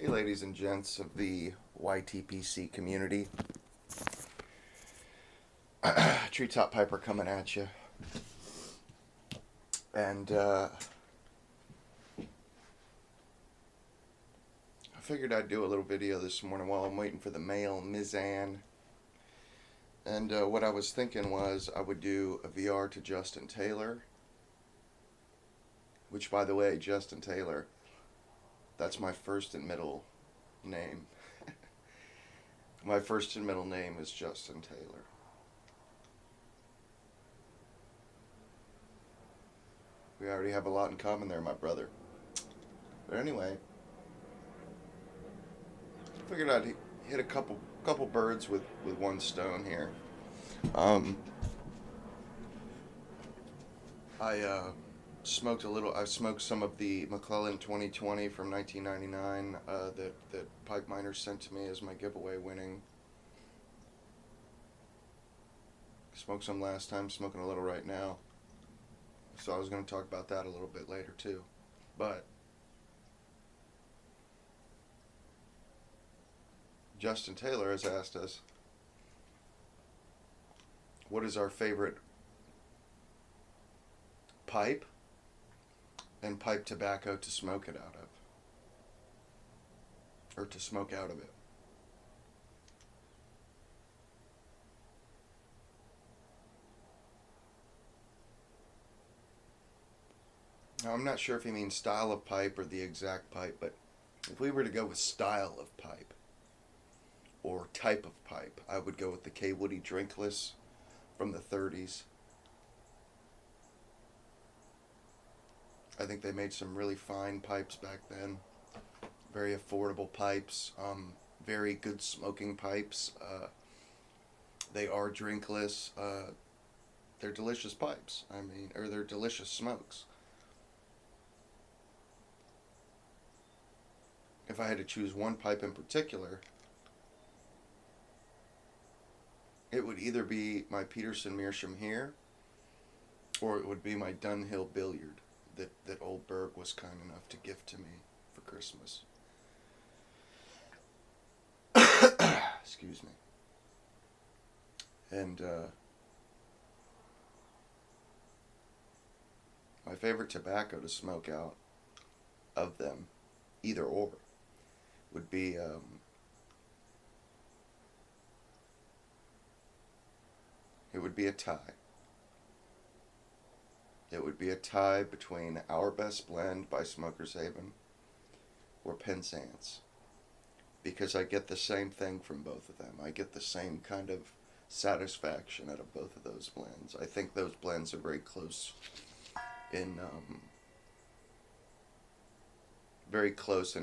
Hey, ladies and gents of the YTPC community. Treetop Piper coming at you. And I figured I'd do a little video this morning while I'm waiting for the mail, Ms. Ann. And what I was thinking was I would do a VR to Justen Taylor. Which, by the way, Justen Taylor, that's my first and middle name. My first and middle name is Justen Taylor. We already have a lot in common there, my brother. But anyway, figured I'd hit a couple birds with one stone here. I smoked a little. I smoked some of the McClellan 2020 from 1999 that Pipe Miners sent to me as my giveaway winning. Smoked some last time, smoking a little right now. So I was going to talk about that a little bit later too. But Justen Taylor has asked us, what is our favorite pipe and pipe tobacco to smoke it out of? Or to smoke out of it. Now, I'm not sure if he means style of pipe or the exact pipe, but if we were to go with style of pipe or type of pipe, I would go with the K. Woody Drinkless from the 30s. I think they made some really fine pipes back then. Very affordable pipes. Very good smoking pipes. They are drinkless. They're delicious pipes. Or they're delicious smokes. If I had to choose one pipe in particular, it would either be my Peterson Meerschaum here, or it would be my Dunhill Billiard that old Berg was kind enough to gift to me for Christmas. Excuse me. And my favorite tobacco to smoke out of them, either or, would be it would be a tie. It would be a tie between Our Best Blend by Smoker's Haven or Penzance, because I get the same thing from both of them. I get the same kind of satisfaction out of both of those blends. I think those blends are very close in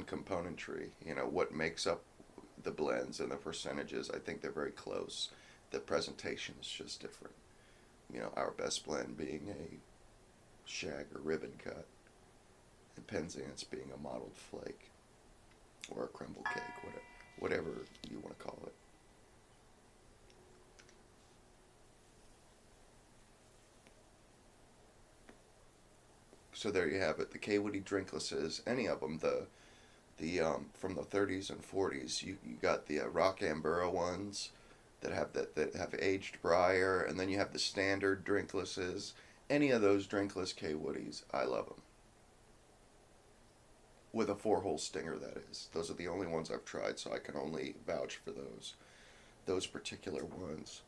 componentry. You know, what makes up the blends and the percentages, I think they're very close. The presentation is just different. You know, Our Best Blend being a shag or ribbon cut, and Penzance being a mottled flake or a crumble cake, whatever you want to call it. So there you have it. The K. Woody Drinklesses, any of them, the from the 30s and 40s. You got the Rock Ambura ones that have aged briar, and then you have the standard drinklesses. Any of those drinkless K. Woodies, I love them. With a 4-hole stinger, that is. Those are the only ones I've tried, so I can only vouch for those particular ones.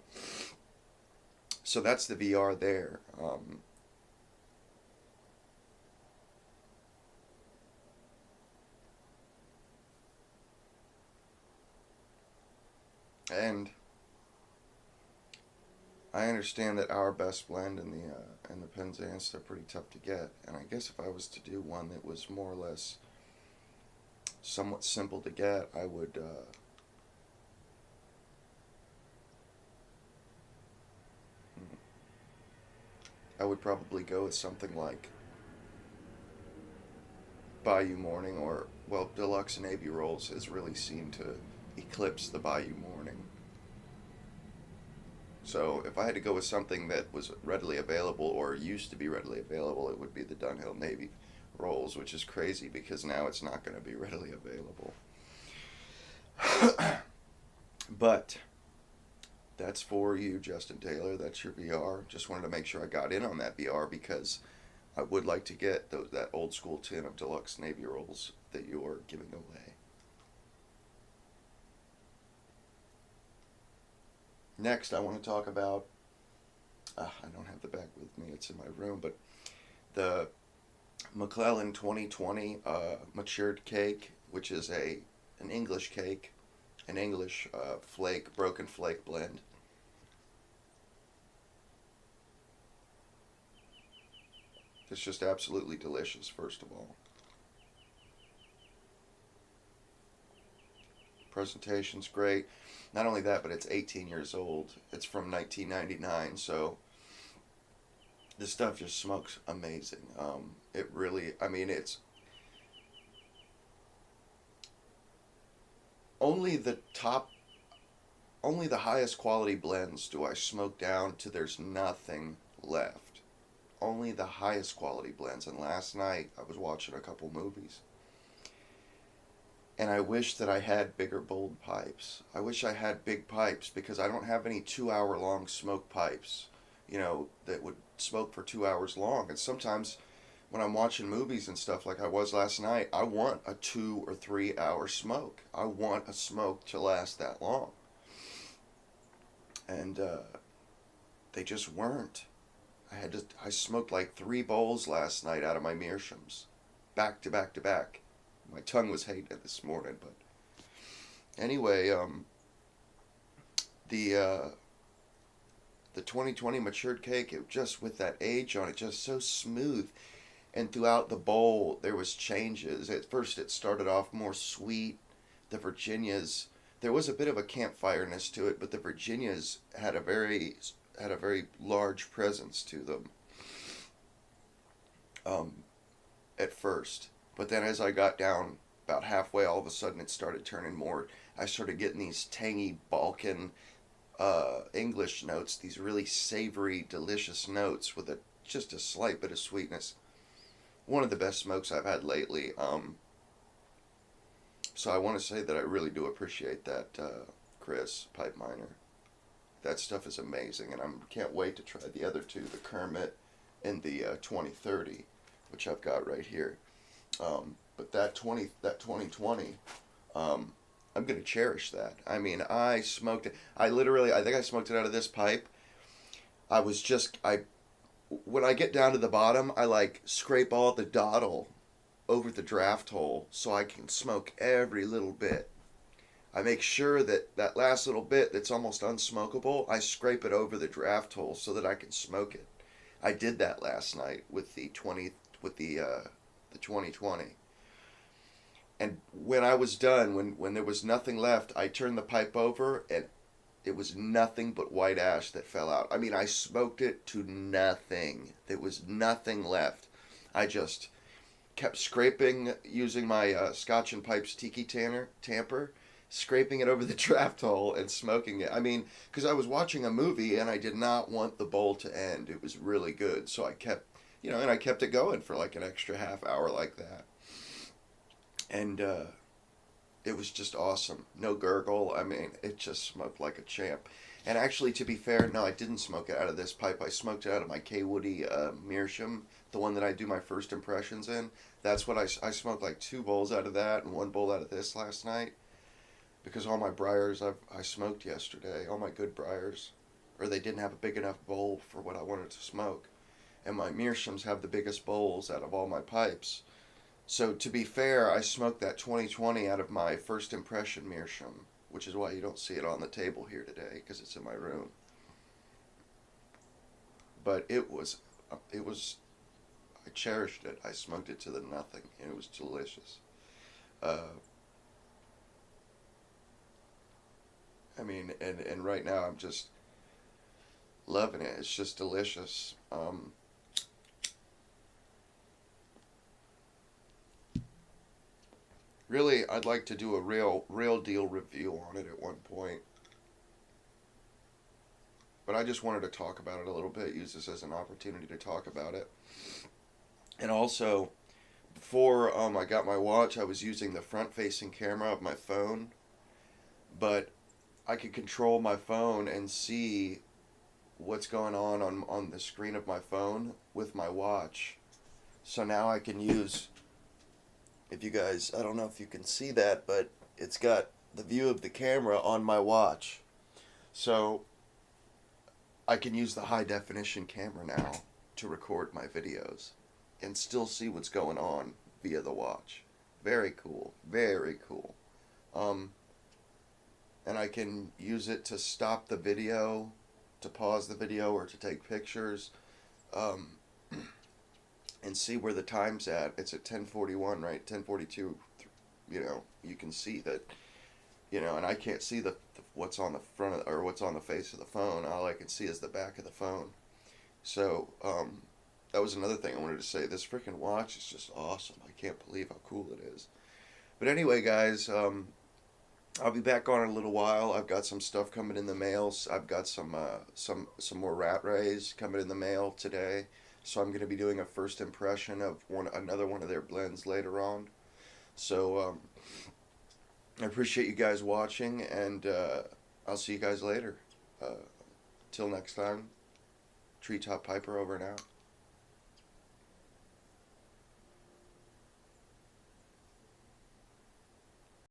So that's the VR there. And I understand that Our Best Blend and the Penzance, they're pretty tough to get. And I guess if I was to do one that was more or less somewhat simple to get, I would probably go with something like Bayou Morning, or, well, Deluxe Navy Rolls has really seemed to eclipse the Bayou Morning. So if I had to go with something that was readily available or used to be readily available, it would be the Dunhill Navy Rolls, which is crazy because now it's not going to be readily available. But that's for you, Justen Taylor. That's your VR. Just wanted to make sure I got in on that VR because I would like to get that old school tin of deluxe Navy rolls that you are giving away. Next, I want to talk about. I don't have the bag with me; it's in my room. But the McClellan 2020 matured cake, which is an English cake, an English broken flake blend. It's just absolutely delicious. First of all, presentation's great. Not only that, but it's 18 years old. It's from 1999, so this stuff just smokes amazing. It really, I mean, it's only the top, only the highest quality blends do I smoke down to there's nothing left. Only the highest quality blends. And last night I was watching a couple movies, and I wish that I had bigger bold pipes. I wish I had big pipes because I don't have any 2 hour long smoke pipes, that would smoke for 2 hours long. And sometimes when I'm watching movies and stuff like I was last night, I want a 2 or 3 hour smoke. I want a smoke to last that long. And they just weren't. I smoked like 3 bowls last night out of my meerschaums, back to back to back. My tongue was hating it this morning, but anyway, the the 2020 matured cake, it just with that age on it, just so smooth. And throughout the bowl, there was changes. At first, it started off more sweet. The Virginias, there was a bit of a campfireness to it, but the Virginias had a very large presence to them. At first. But then as I got down about halfway, all of a sudden it started turning more. I started getting these tangy Balkan English notes, these really savory, delicious notes with just a slight bit of sweetness. One of the best smokes I've had lately. So I want to say that I really do appreciate that, Chris, Pipe Miner. That stuff is amazing, and I can't wait to try the other two, the Kermit and the 2030, which I've got right here. But that 2020, I'm gonna cherish that. I mean, I smoked it. I think I smoked it out of this pipe. I when I get down to the bottom, I like scrape all the dottle over the draft hole so I can smoke every little bit. I make sure that last little bit that's almost unsmokable, I scrape it over the draft hole so that I can smoke it. I did that last night with the 2020. And when I was done, when there was nothing left, I turned the pipe over and it was nothing but white ash that fell out. I mean, I smoked it to nothing. There was nothing left. I just kept scraping using my Scotch and Pipes Tiki Tamper, scraping it over the draft hole and smoking it. I mean, because I was watching a movie and I did not want the bowl to end. It was really good, so I kept, and I kept it going for like an extra half hour like that. And it was just awesome. No gurgle. I mean, it just smoked like a champ. And actually, to be fair, no, I didn't smoke it out of this pipe. I smoked it out of my K. Woody meerschaum, the one that I do my first impressions in. That's what I smoked like 2 bowls out of that and 1 bowl out of this last night. Because all my briars I smoked yesterday, all my good briars, or they didn't have a big enough bowl for what I wanted to smoke. And my meerschaums have the biggest bowls out of all my pipes. So to be fair, I smoked that 2020 out of my first impression meerschaum, which is why you don't see it on the table here today, because it's in my room. But I cherished it. I smoked it to the nothing, and it was delicious. I mean, and right now I'm just loving it. It's just delicious. Really, I'd like to do a real deal review on it at one point. But I just wanted to talk about it a little bit, use this as an opportunity to talk about it. And also, before I got my watch, I was using the front-facing camera of my phone. But I could control my phone and see what's going on the screen of my phone with my watch. So now I can use, if you guys, I don't know if you can see that, but it's got the view of the camera on my watch. So I can use the high definition camera now to record my videos and still see what's going on via the watch. Very cool. Very cool. Um, and I can use it to stop the video, to pause the video, or to take pictures, um, and see where the time's at. It's at 10:41, right? 10:42. You know, you can see that. You know, and I can't see the what's on the front of, or what's on the face of the phone. All I can see is the back of the phone. So that was another thing I wanted to say. This freaking watch is just awesome. I can't believe how cool it is. But anyway, guys, I'll be back on in a little while. I've got some stuff coming in the mail. I've got some more rat rays coming in the mail today. So I'm going to be doing a first impression of another one of their blends later on. So I appreciate you guys watching, and I'll see you guys later. Till next time, Treetop Piper over and out.